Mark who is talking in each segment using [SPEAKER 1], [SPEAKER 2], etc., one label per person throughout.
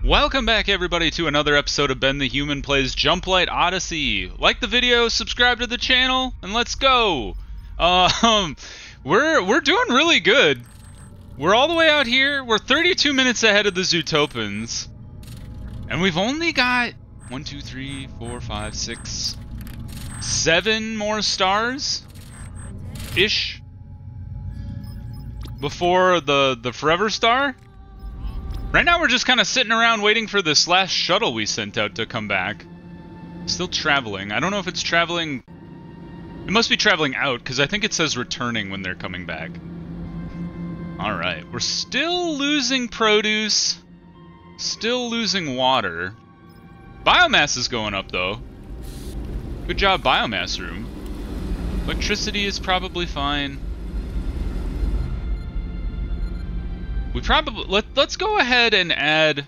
[SPEAKER 1] Welcome back, everybody, to another episode of Ben the Human Plays Jumplight Odyssey. Like the video, subscribe to the channel, and let's go! We're doing really good. We're all the way out here. We're 32 minutes ahead of the Zootopans. And we've only got 1, 2, 3, 4, 5, 6, 7 more stars-ish before the Forever Star. Right now we're just kind of sitting around waiting for this last shuttle we sent out to come back. Still traveling. I don't know if it's traveling... It must be traveling out, because I think it says returning when they're coming back. Alright, we're still losing produce. Still losing water. Biomass is going up, though. Good job, biomass room. Electricity is probably fine. We probably... Let's go ahead and add...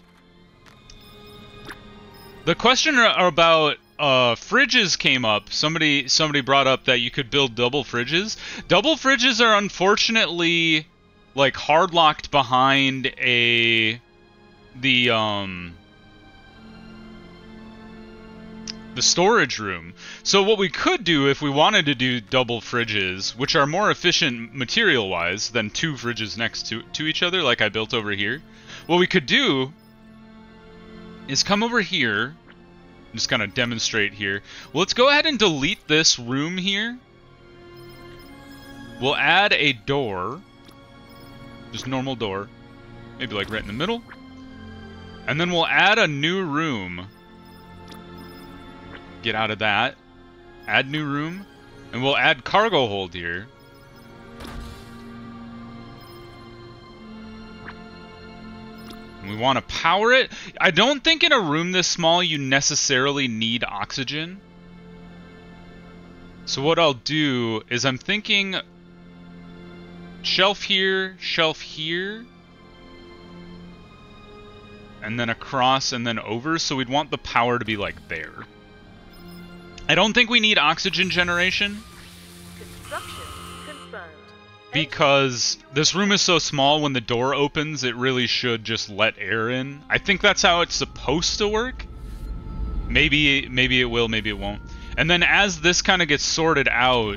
[SPEAKER 1] The question about fridges came up. Somebody brought up that you could build double fridges. Double fridges are unfortunately like hard locked behind the storage room. So what we could do if we wanted to do double fridges, which are more efficient material-wise than 2 fridges next to each other like I built over here, what we could do is come over here, just kind of demonstrate here. Well, let's go ahead and delete this room here. We'll add a door, just normal door, maybe like right in the middle, and then we'll add a new room. Get out of that. Add new room. And we'll add cargo hold here. And we want to power it. I don't think in a room this small you necessarily need oxygen. So what I'll do is I'm thinking shelf here, and then across and then over, so we'd want the power to be like there. I don't think we need oxygen generation.
[SPEAKER 2] Construction confirmed.
[SPEAKER 1] Because this room is so small, when the door opens, it really should just let air in. I think that's how it's supposed to work. Maybe it will, maybe it won't. And then as this kind of gets sorted out,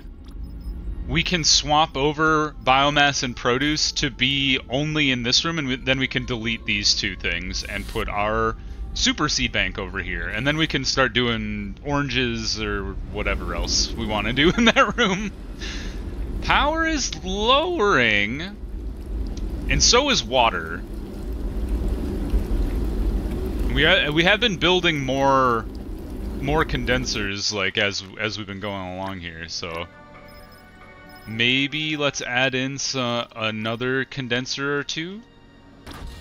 [SPEAKER 1] we can swap over biomass and produce to be only in this room, and then we can delete these 2 things and put our super seed bank over here, and then we can start doing oranges or whatever else we want to do in that room. Power is lowering, and so is water. We have been building more condensers like as we've been going along here, so maybe let's add in another condenser or 2,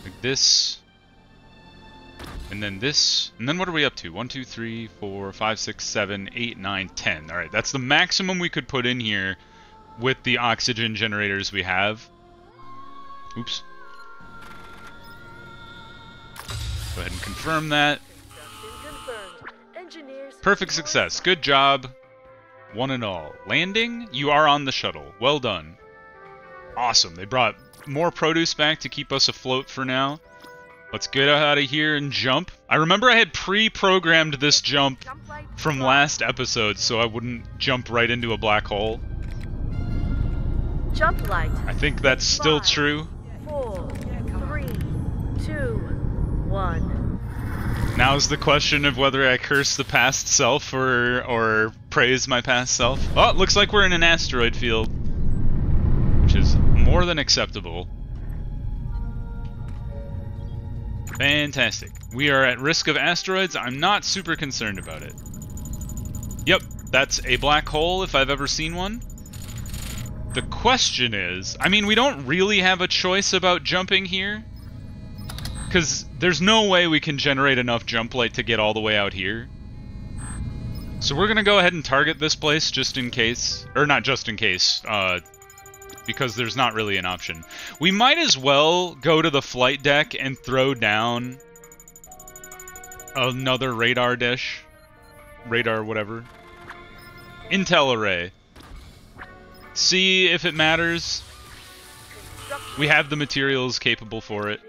[SPEAKER 1] like this. And then this, and then what are we up to? 1, 2, 3, 4, 5, 6, 7, 8, 9, 10. Alright, that's the maximum we could put in here with the oxygen generators we have. Oops. Go ahead and confirm that. Perfect success. Good job. One and all. Landing? You are on the shuttle. Well done. Awesome. They brought more produce back to keep us afloat for now. Let's get out of here and jump. I remember I had pre-programmed this jump from last episode so I wouldn't jump right into a black hole.
[SPEAKER 2] Jumplight.
[SPEAKER 1] I think that's still true.
[SPEAKER 2] 4, 3, 2, 1.
[SPEAKER 1] Now's the question of whether I curse the past self or praise my past self. Oh, it looks like we're in an asteroid field, which is more than acceptable. Fantastic. We are at risk of asteroids. I'm not super concerned about it. Yep, that's a black hole if I've ever seen one. The question is, I mean, we don't really have a choice about jumping here, because there's no way we can generate enough jump light to get all the way out here. So we're going to go ahead and target this place just in case, or not just in case, because there's not really an option. We might as well go to the flight deck and throw down another radar dish. Radar, whatever. Intel array. See if it matters. We have the materials capable for it.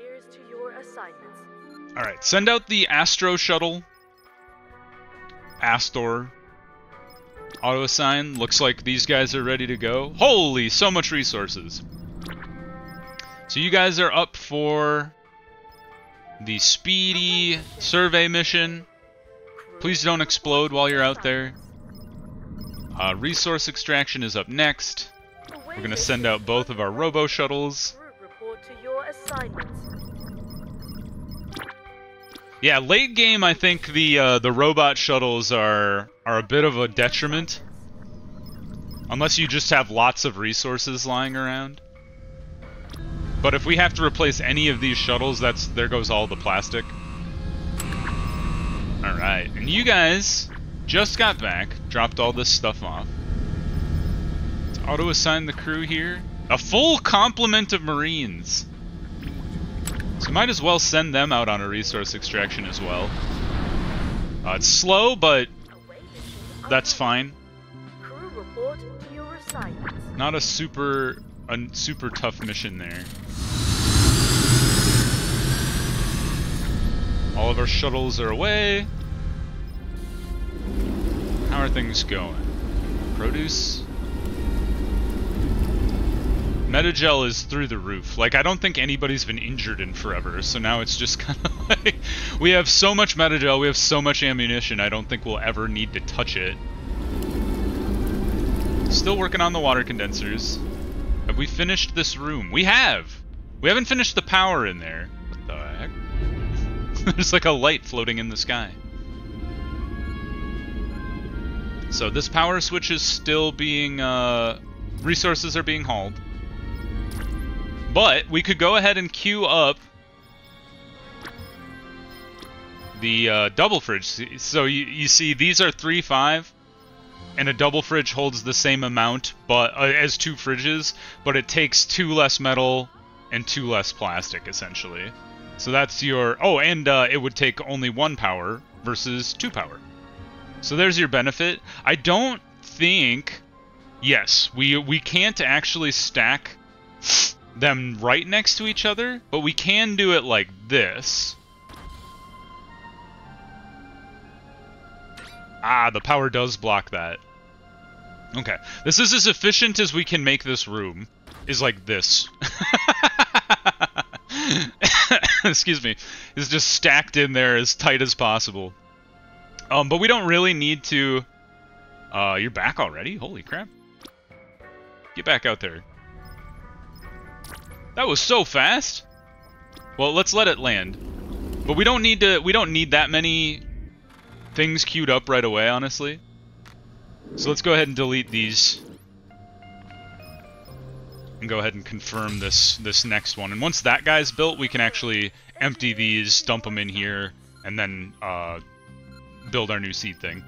[SPEAKER 1] Alright, send out the Astro Shuttle. Astor. Auto-assign. Looks like these guys are ready to go. Holy, so much resources. So you guys are up for the speedy survey mission. Please don't explode while you're out there. Resource extraction is up next. We're going to send out both of our robo-shuttles.
[SPEAKER 2] Report to your assignments.
[SPEAKER 1] Yeah, late game, I think the robot shuttles are a bit of a detriment. Unless you just have lots of resources lying around. But if we have to replace any of these shuttles, there goes all the plastic. Alright, and you guys just got back, dropped all this stuff off. Let's auto-assign the crew here. A full complement of Marines! So might as well send them out on a resource extraction as well. It's slow, but that's fine.
[SPEAKER 2] Crew report to your assignments.
[SPEAKER 1] Not a super tough mission there. All of our shuttles are away. How are things going? Produce? Metagel is through the roof. Like, I don't think anybody's been injured in forever, so now it's just kind of like... We have so much Metagel, we have so much ammunition, I don't think we'll ever need to touch it. Still working on the water condensers. Have we finished this room? We have! We haven't finished the power in there. What the heck? There's like a light floating in the sky. So this power switch is still being... resources are being hauled. But we could go ahead and queue up the double fridge. So you see, these are 3.5, and a double fridge holds the same amount, but as 2 fridges, but it takes 2 less metal and 2 less plastic, essentially. So that's your... Oh, and it would take only 1 power versus 2 power. So there's your benefit. I don't think... Yes, we can't actually stack them right next to each other, but we can do it like this. Ah, the power does block that. Okay, this is as efficient as we can make this room, is like this. Excuse me. It's just stacked in there as tight as possible. But we don't really need to... you're back already? Holy crap. Get back out there. That was so fast. Well, let's let it land. But we don't need that many things queued up right away, honestly. So let's go ahead and delete these. And go ahead and confirm this next one. And once that guy's built, we can actually empty these, dump them in here, and then build our new seed thing.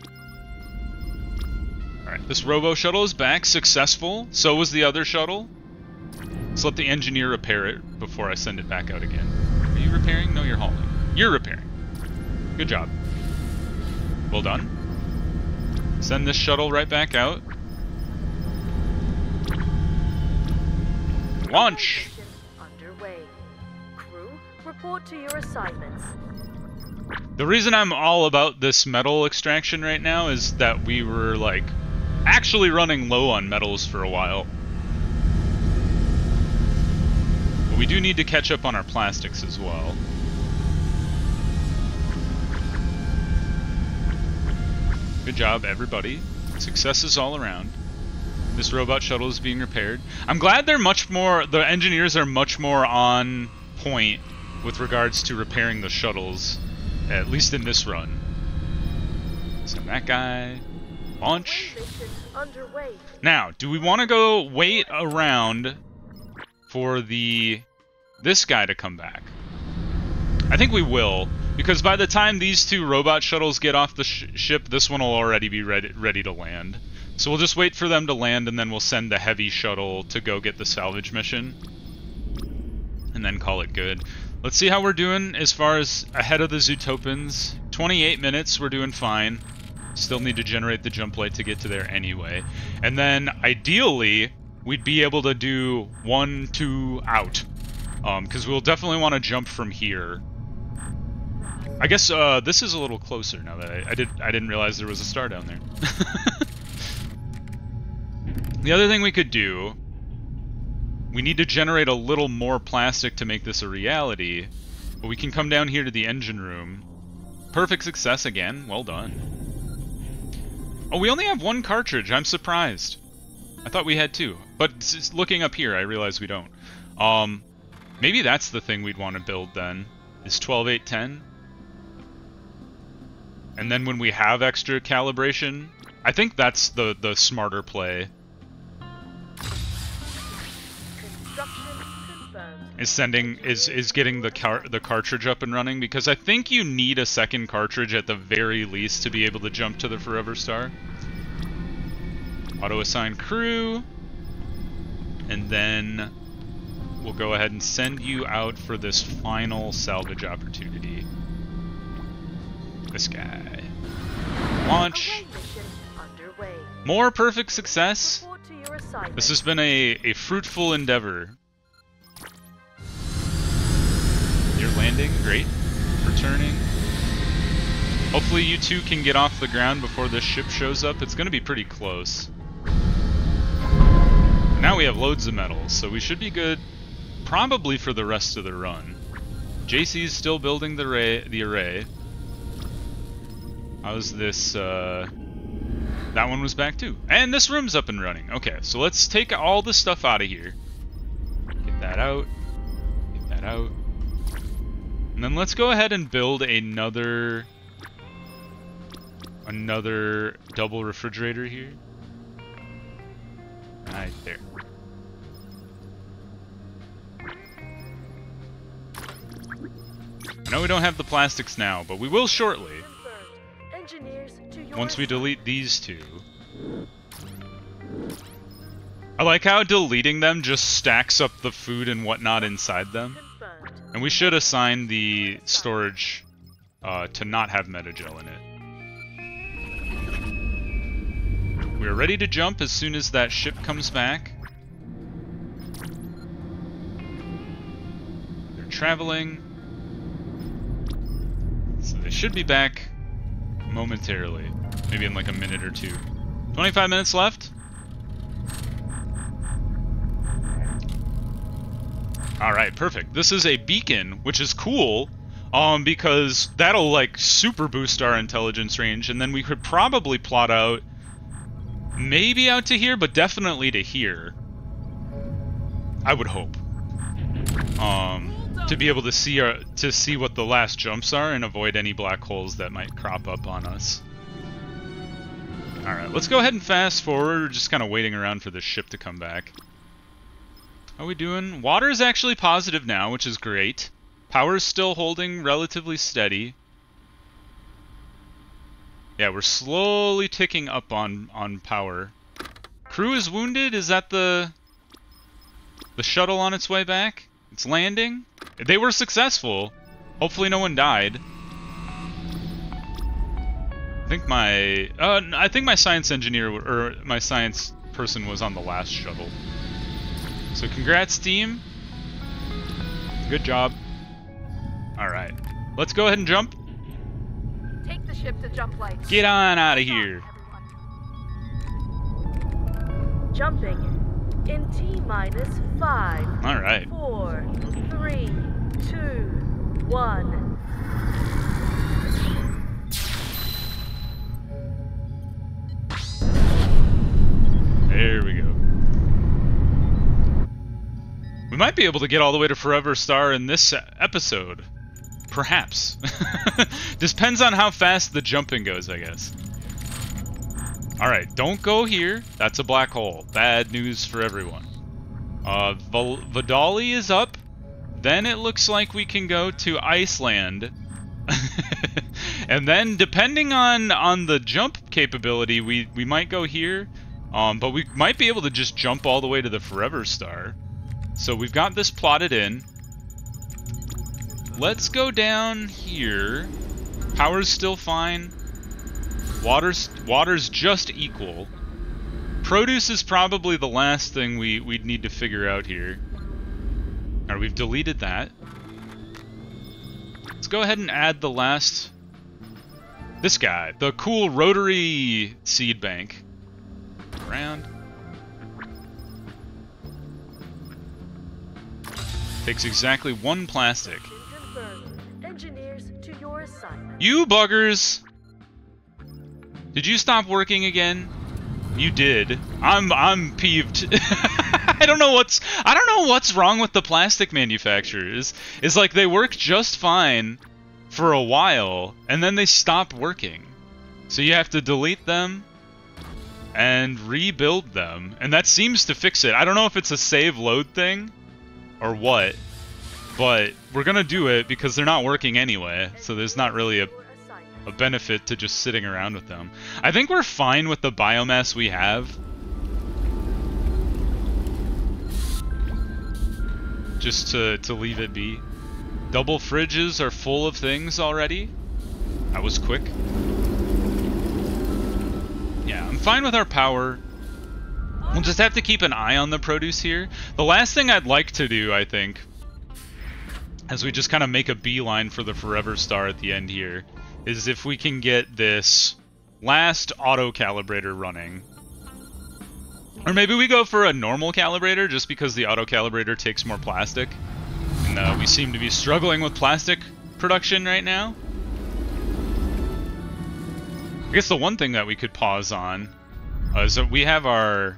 [SPEAKER 1] Alright, this robo shuttle is back, successful. So was the other shuttle. Let's let the engineer repair it before I send it back out again. Are you repairing? No, you're hauling. You're repairing. Good job. Well done. Send this shuttle right back out. Launch!
[SPEAKER 2] Underway. Crew, report to your assignments.
[SPEAKER 1] The reason I'm all about this metal extraction right now is that we were, like, actually running low on metals for a while. But we do need to catch up on our plastics as well. Good job, everybody. Successes all around. This robot shuttle is being repaired. I'm glad they're much more... The engineers are much more on point with regards to repairing the shuttles. At least in this run. Send that guy. Launch. Now, do we want to go wait around for this guy to come back? I think we will, because by the time these 2 robot shuttles get off the ship, this one will already be ready to land. So we'll just wait for them to land, and then we'll send the heavy shuttle to go get the salvage mission. And then call it good. Let's see how we're doing as far as ahead of the Zootopans. 28 minutes, we're doing fine. Still need to generate the Jumplight to get to there anyway. And then, ideally, we'd be able to do 1, 2, out. Because we'll definitely want to jump from here. I guess this is a little closer now that I didn't realize there was a star down there. The other thing we could do, we need to generate a little more plastic to make this a reality, but we can come down here to the engine room. Perfect success again, well done. Oh, we only have one cartridge, I'm surprised. I thought we had two, but looking up here, I realize we don't. Maybe that's the thing we'd want to build then, is 12, 8, 10. And then when we have extra calibration, I think that's the smarter play. Is getting the cartridge up and running, because I think you need a second cartridge at the very least to be able to jump to the Forever Star. Auto assign crew, and then we'll go ahead and send you out for this final salvage opportunity. This guy. Launch. More perfect success. This has been a fruitful endeavor. You're landing, great. Returning. Hopefully you two can get off the ground before this ship shows up. It's going to be pretty close. Now we have loads of metals, so we should be good probably for the rest of the run. JC's still building the array. How's this, that one was back too. And this room's up and running. Okay, so let's take all the stuff out of here. Get that out. Get that out. And then let's go ahead and build another double refrigerator here. Right there. I know we don't have the plastics now, but we will shortly. Once we delete these two. I like how deleting them just stacks up the food and whatnot inside them. And we should assign the storage to not have metagel in it. We're ready to jump as soon as that ship comes back. They're traveling. So they should be back momentarily. Maybe in like a minute or two. 25 minutes left. Alright, perfect. This is a beacon, which is cool, because that'll like super boost our intelligence range, and then we could probably plot out maybe out to here, but definitely to here. I would hope. To be able to see what the last jumps are and avoid any black holes that might crop up on us. Alright, let's go ahead and fast forward. We're just kind of waiting around for this ship to come back. How are we doing? Water is actually positive now, which is great. Power is still holding relatively steady. Yeah, we're slowly ticking up on power. Crew is wounded? Is that the shuttle on its way back? It's landing? They were successful. Hopefully no one died. I think my science engineer, or my science person was on the last shuttle. So congrats, team. Good job. Alright. Let's go ahead and jump.
[SPEAKER 2] Take the ship to Jumplight.
[SPEAKER 1] Get on out of here.
[SPEAKER 2] Jumping in T-minus 5.
[SPEAKER 1] Alright.
[SPEAKER 2] 4, 3, 2, 1.
[SPEAKER 1] There we go. We might be able to get all the way to Forever Star in this episode. Perhaps. Depends on how fast the jumping goes, I guess. Alright, don't go here. That's a black hole. Bad news for everyone. Vidali is up. Then it looks like we can go to Iceland. And then, depending on the jump capability, we might go here. But we might be able to just jump all the way to the Forever Star. So we've got this plotted in. Let's go down here. Power's still fine. Water's just equal. Produce is probably the last thing we'd need to figure out here. Alright, we've deleted that. Let's go ahead and add the last... This guy, the cool rotary seed bank. Around. Takes exactly 1 plastic.
[SPEAKER 2] Engineers to your assignment.
[SPEAKER 1] You buggers! Did you stop working again? You did. I'm peeved. I don't know what's wrong with the plastic manufacturers. It's like they work just fine for a while and then they stop working. So you have to delete them and rebuild them, and that seems to fix it. I don't know if it's a save load thing or what, but we're gonna do it because they're not working anyway, so there's not really a benefit to just sitting around with them. I think we're fine with the biomass we have. Just to leave it be. Double fridges are full of things already. That was quick. Yeah, I'm fine with our power. We'll just have to keep an eye on the produce here. The last thing I'd like to do, I think, as we just kind of make a beeline for the Forever Star at the end here, is if we can get this last auto-calibrator running. Or maybe we go for a normal calibrator, just because the auto-calibrator takes more plastic. And we seem to be struggling with plastic production right now. I guess the one thing that we could pause on is that we have our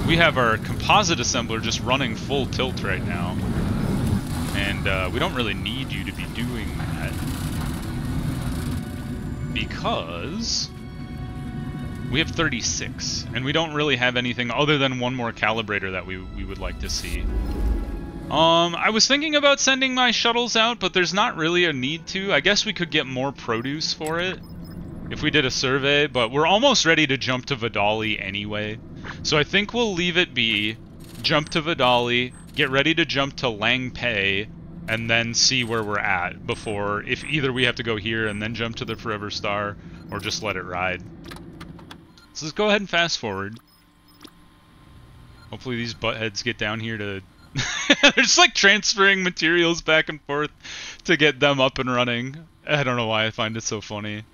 [SPEAKER 1] composite assembler just running full tilt right now. And we don't really need you to be doing that, because we have 36, and we don't really have anything other than one more calibrator that we would like to see. I was thinking about sending my shuttles out, but there's not really a need to. I guess we could get more produce for it if we did a survey, but we're almost ready to jump to Vidali anyway. So I think we'll leave it be, jump to Vidali, get ready to jump to Langpei, and then see where we're at before, if either we have to go here and then jump to the Forever Star, or just let it ride. So let's go ahead and fast forward. Hopefully these buttheads get down here to... They're just like transferring materials back and forth to get them up and running. I don't know why I find it so funny.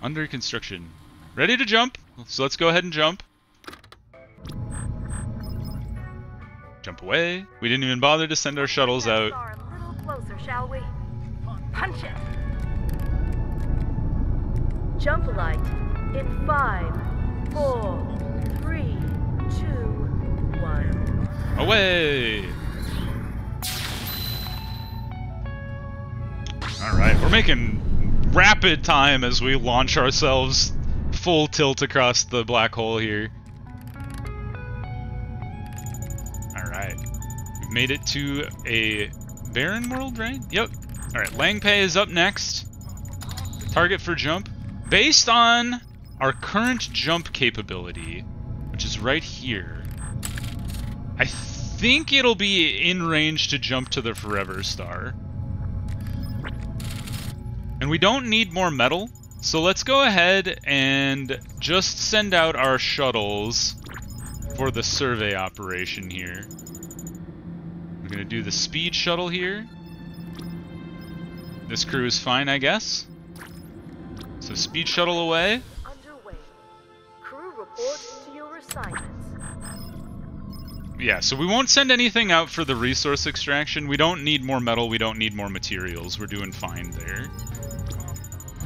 [SPEAKER 1] Under construction. Ready to jump? So let's go ahead and jump. Jump away. We didn't even bother to send our shuttles out.
[SPEAKER 2] A little closer, shall we? Punch it. Jumplight in 5, 4, 3, 2, 1.
[SPEAKER 1] Away! Alright, we're making rapid time as we launch ourselves full tilt across the black hole here. Alright. We've made it to a barren world, right? Yep. Alright, Langpei is up next. Target for jump. Based on our current jump capability, which is right here, I think it'll be in range to jump to the Forever Star. And we don't need more metal, so let's go ahead and just send out our shuttles for the survey operation here. We're gonna do the speed shuttle here. This crew is fine, I guess. So speed shuttle away.
[SPEAKER 2] Underway. Crew report to your assignments.
[SPEAKER 1] Yeah, so we won't send anything out for the resource extraction. We don't need more metal, we don't need more materials. We're doing fine there.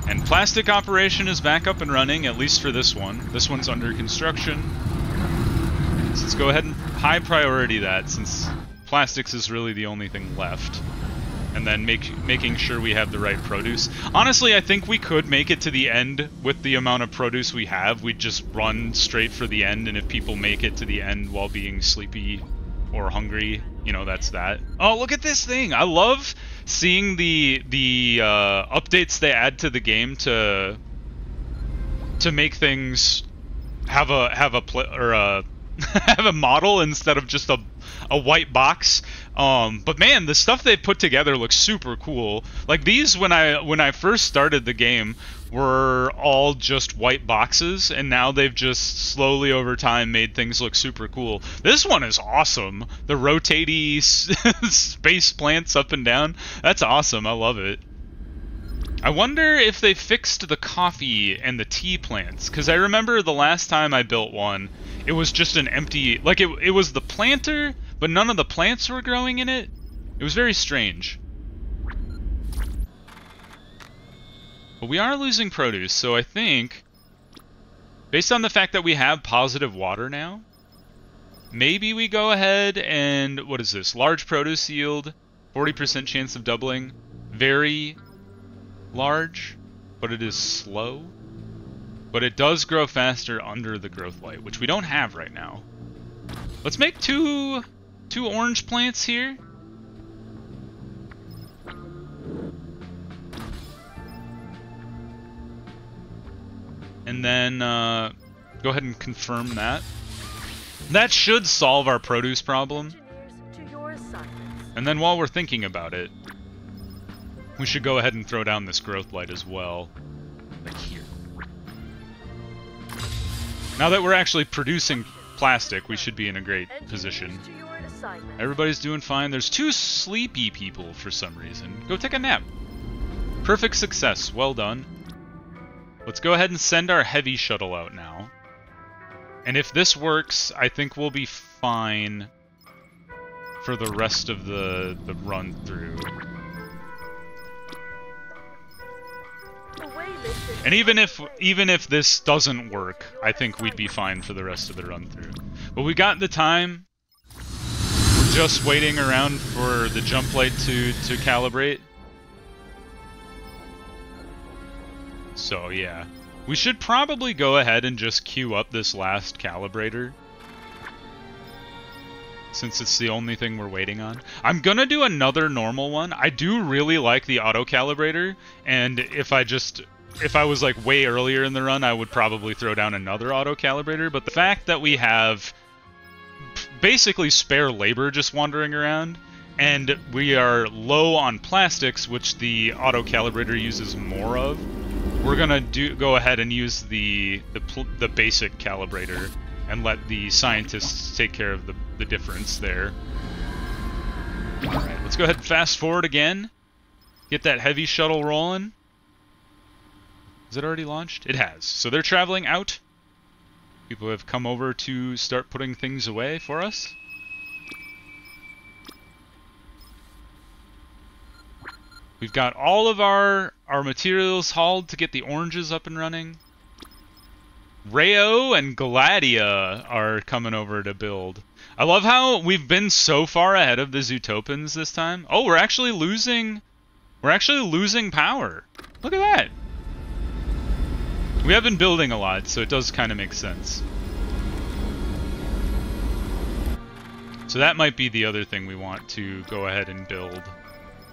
[SPEAKER 1] And plastic operation is back up and running, at least for this one. This one's under construction. So let's go ahead and high priority that, since plastics is really the only thing left. And then making sure we have the right produce. Honestly, I think we could make it to the end with the amount of produce we have. We'd just run straight for the end, and if people make it to the end while being sleepy or hungry, you know, that's that. Oh, look at this thing! I love seeing the updates they add to the game to make things have a have a model instead of just a white box. But man, the stuff they've put together looks super cool. Like these, when I first started the game, were all just white boxes, and now they've just slowly over time made things look super cool. This one is awesome. The rotating space plants up and down. That's awesome. I love it. I wonder if they fixed the coffee and the tea plants, because I remember the last time I built one, it was just an empty, like it was the planter, but none of the plants were growing in it. It was very strange. But we are losing produce, so I think, based on the fact that we have positive water now, maybe we go ahead and, what is this? Large produce yield, 40% chance of doubling, very large, but it is slow. But it does grow faster under the growth light, which we don't have right now. Let's make two orange plants here. And then go ahead and confirm that. That should solve our produce problem. And then while we're thinking about it, we should go ahead and throw down this growth light as well. Like here. Now that we're actually producing plastic, we should be in a great position. Everybody's doing fine. There's 2 sleepy people for some reason. Go take a nap. Perfect success. Well done. Let's go ahead and send our heavy shuttle out now. And if this works, I think we'll be fine for the rest of the run through. And even if this doesn't work, I think we'd be fine for the rest of the run through. But we got the time. We're just waiting around for the jump light to calibrate. So yeah, we should probably go ahead and just queue up this last calibrator, since it's the only thing we're waiting on. I'm gonna do another normal one. I do really like the auto calibrator, and if I was like way earlier in the run, I would probably throw down another auto calibrator. But the fact that we have basically spare labor just wandering around, and we are low on plastics, which the auto calibrator uses more of, we're gonna go ahead and use the basic calibrator and let the scientists take care of the difference there. Alright, let's go ahead and fast forward again. Get that heavy shuttle rolling. Is it already launched? It has. So they're traveling out. People have come over to start putting things away for us. We've got all of our materials hauled to get the oranges up and running. Rayo and Gladia are coming over to build. I love how we've been so far ahead of the Zootopans this time. Oh, we're actually losing power. Look at that. We have been building a lot, so it does kind of make sense. So that might be the other thing we want to go ahead and build.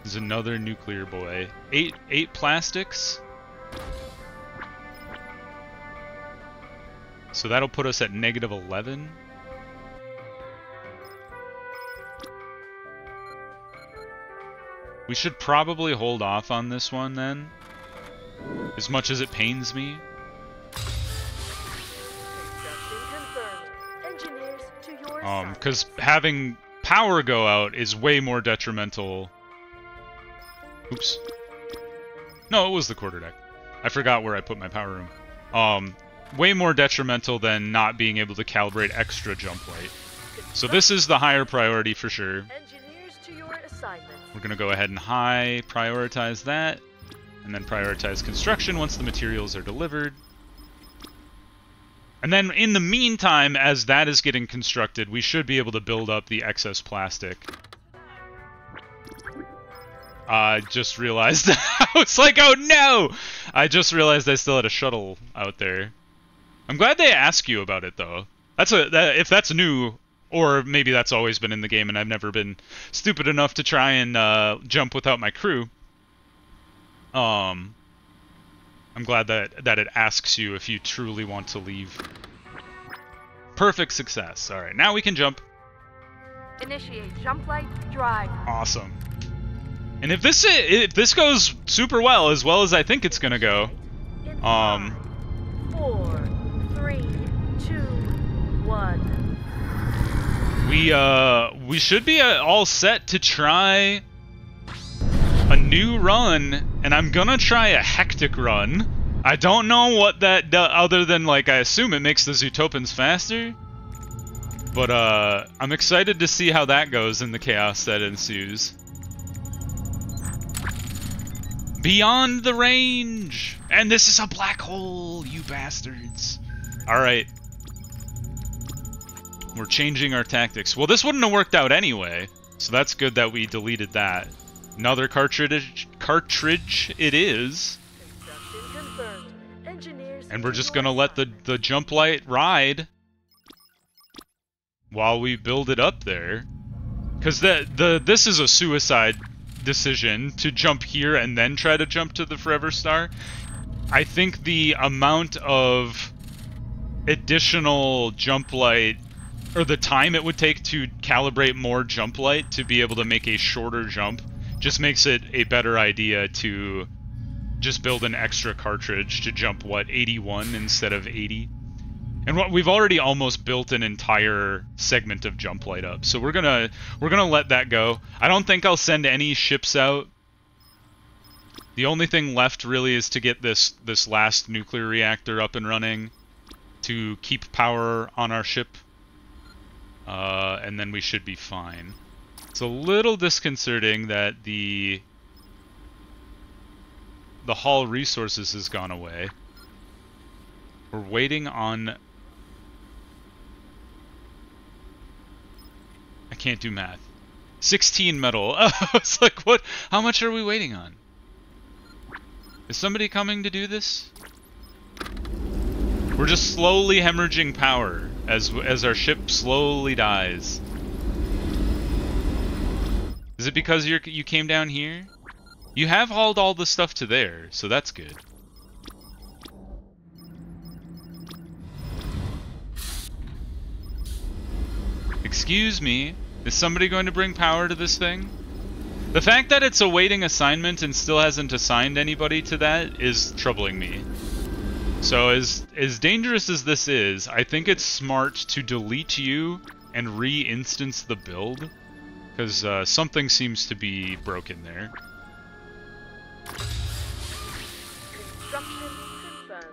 [SPEAKER 1] Is another nuclear boy. Eight plastics. So that'll put us at -11. We should probably hold off on this one then, as much as it pains me. Because having power go out is way more detrimental. Oops. No, it was the quarterdeck. I forgot where I put my power room. Way more detrimental than not being able to calibrate extra jump light. So this is the higher priority for sure. We're going to go ahead and high prioritize that, and then prioritize construction once the materials are delivered. And then in the meantime, as that is getting constructed, we should be able to build up the excess plastic. I just realized, I was like, oh no! I just realized I still had a shuttle out there. I'm glad they ask you about it though. If that's new, or maybe that's always been in the game and I've never been stupid enough to try and jump without my crew. I'm glad that it asks you if you truly want to leave. Perfect success. All right, now we can jump.
[SPEAKER 2] Initiate Jumplight drive.
[SPEAKER 1] Awesome. And if this goes super well as I think it's gonna go,
[SPEAKER 2] In 5, 4, 3, 2, 1.
[SPEAKER 1] we should be all set to try a new run, and I'm gonna try a hectic run. I don't know what that does, other than, like, I assume it makes the Zootopans faster. But, I'm excited to see how that goes in the chaos that ensues. Beyond the range! And this is a black hole, you bastards. Alright. We're changing our tactics. Well, this wouldn't have worked out anyway, so that's good that we deleted that. Another cartridge it is. And we're just gonna let the Jumplight ride while we build it up there. Because this is a suicide decision to jump here and then try to jump to the Forever Star. I think the amount of additional Jumplight, or the time it would take to calibrate more Jumplight to be able to make a shorter jump, just makes it a better idea to just build an extra cartridge to jump, what, 81 instead of 80? And what we've already almost built an entire segment of Jumplight up, so we're gonna let that go. I don't think I'll send any ships out. The only thing left really is to get this last nuclear reactor up and running to keep power on our ship, and then we should be fine. It's a little disconcerting that the Hall resources has gone away. We're waiting on... I can't do math. 16 metal. Oh, it's like, what? How much are we waiting on? Is somebody coming to do this? We're just slowly hemorrhaging power as our ship slowly dies. Is it because you came down here? You have hauled all the stuff to there, so that's good. Excuse me, is somebody going to bring power to this thing? The fact that it's awaiting assignment and still hasn't assigned anybody to that is troubling me. So as dangerous as this is, I think it's smart to delete you and re-instance the build, because something seems to be broken there.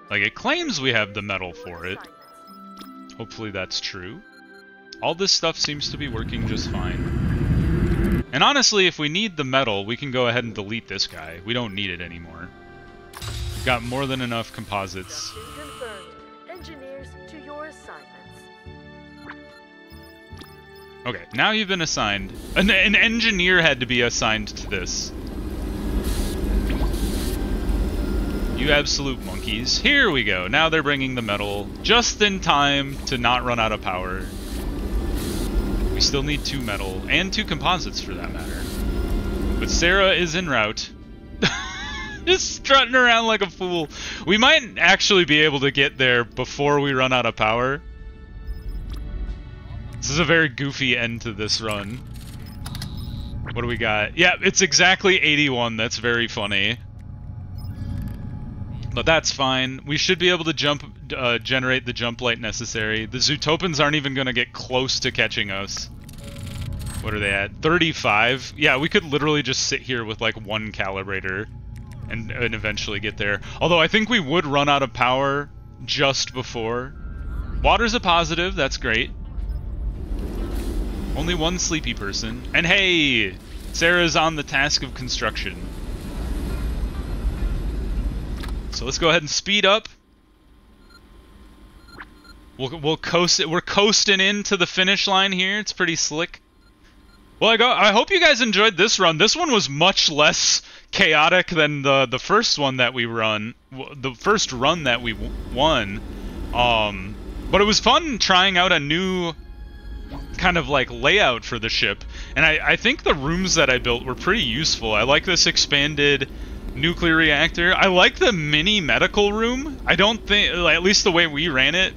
[SPEAKER 1] Like, it claims we have the metal for it. Hopefully that's true. All this stuff seems to be working just fine. And honestly, if we need the metal, we can go ahead and delete this guy. We don't need it anymore. We've got more than enough composites.
[SPEAKER 2] Engineers to your assignments.
[SPEAKER 1] Okay, now you've been assigned. An engineer had to be assigned to this. You absolute monkeys. Here we go. Now they're bringing the metal just in time to not run out of power. We still need 2 metal, and 2 composites for that matter. But Sarah is en route. Just strutting around like a fool. We might actually be able to get there before we run out of power. This is a very goofy end to this run. What do we got? Yeah, it's exactly 81. That's very funny. But that's fine. We should be able to generate the Jumplight necessary. The Zootopans aren't even going to get close to catching us. What are they at? 35? Yeah, we could literally just sit here with like 1 calibrator and eventually get there. Although I think we would run out of power just before. Water's a positive, that's great. Only 1 sleepy person. And hey! Sarah's on the task of construction. So let's go ahead and speed up. We'll coast it. We're coasting into the finish line here. It's pretty slick. Well, I hope you guys enjoyed this run. This one was much less chaotic than the first one that we run. The first run that we won. But it was fun trying out a new kind of like layout for the ship. And I think the rooms that I built were pretty useful. I like this expanded nuclear reactor. I like the mini medical room. I don't think, at least the way we ran it,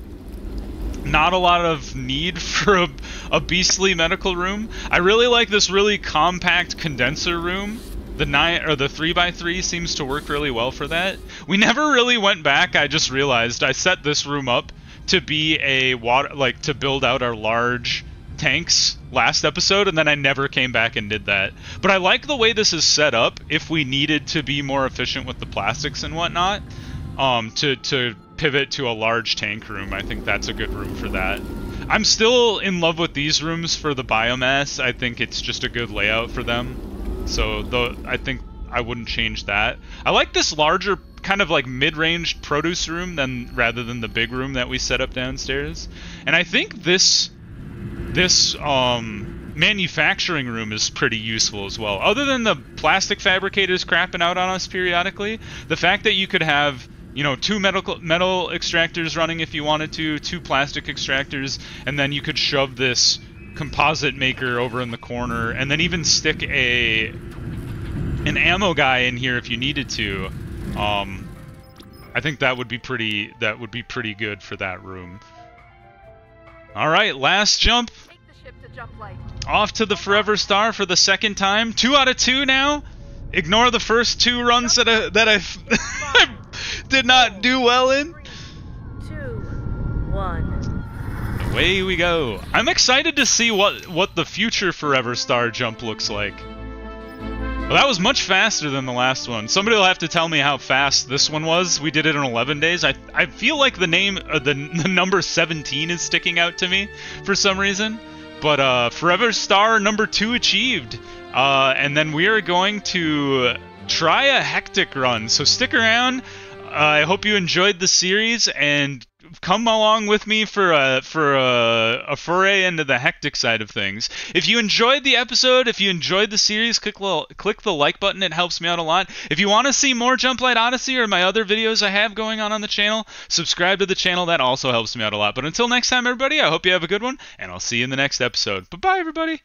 [SPEAKER 1] not a lot of need for a beastly medical room. I really like this really compact condenser room. The 3x3 seems to work really well for that. We never really went back. I just realized I set this room up to be a to build out our large tanks last episode, and then I never came back and did that. But I like the way this is set up if we needed to be more efficient with the plastics and whatnot, to pivot to a large tank room. I think that's a good room for that. I'm still in love with these rooms for the biomass. I think it's just a good layout for them. So I think I wouldn't change that. I like this larger kind of like mid-range produce room rather than the big room that we set up downstairs. And I think this manufacturing room is pretty useful as well. Other than the plastic fabricators crapping out on us periodically, the fact that you could have, you know, 2 metal extractors running if you wanted to, 2 plastic extractors, and then you could shove this composite maker over in the corner, and then even stick an ammo guy in here if you needed to. I think that would be pretty good for that room. All right, last jump.
[SPEAKER 2] Take the ship to Jumplight.
[SPEAKER 1] Off to the Forever Star for the 2nd time. 2 out of 2 now. Ignore the first 2 runs that I did not do well in.
[SPEAKER 2] 3, 2, 1.
[SPEAKER 1] Away we go. I'm excited to see what the future Forever Star jump looks like. Well, that was much faster than the last one. Somebody will have to tell me how fast this one was. We did it in 11 days. I feel like the number 17 is sticking out to me for some reason. But Forever Star number 2 achieved. And then we are going to try a hectic run. So stick around. I hope you enjoyed the series and come along with me for a foray into the hectic side of things. If you enjoyed the episode, if you enjoyed the series, click the like button. It helps me out a lot. If you want to see more Jumplight Odyssey or my other videos I have going on the channel, subscribe to the channel. That also helps me out a lot. But until next time, everybody, I hope you have a good one, and I'll see you in the next episode. Bye-bye, everybody.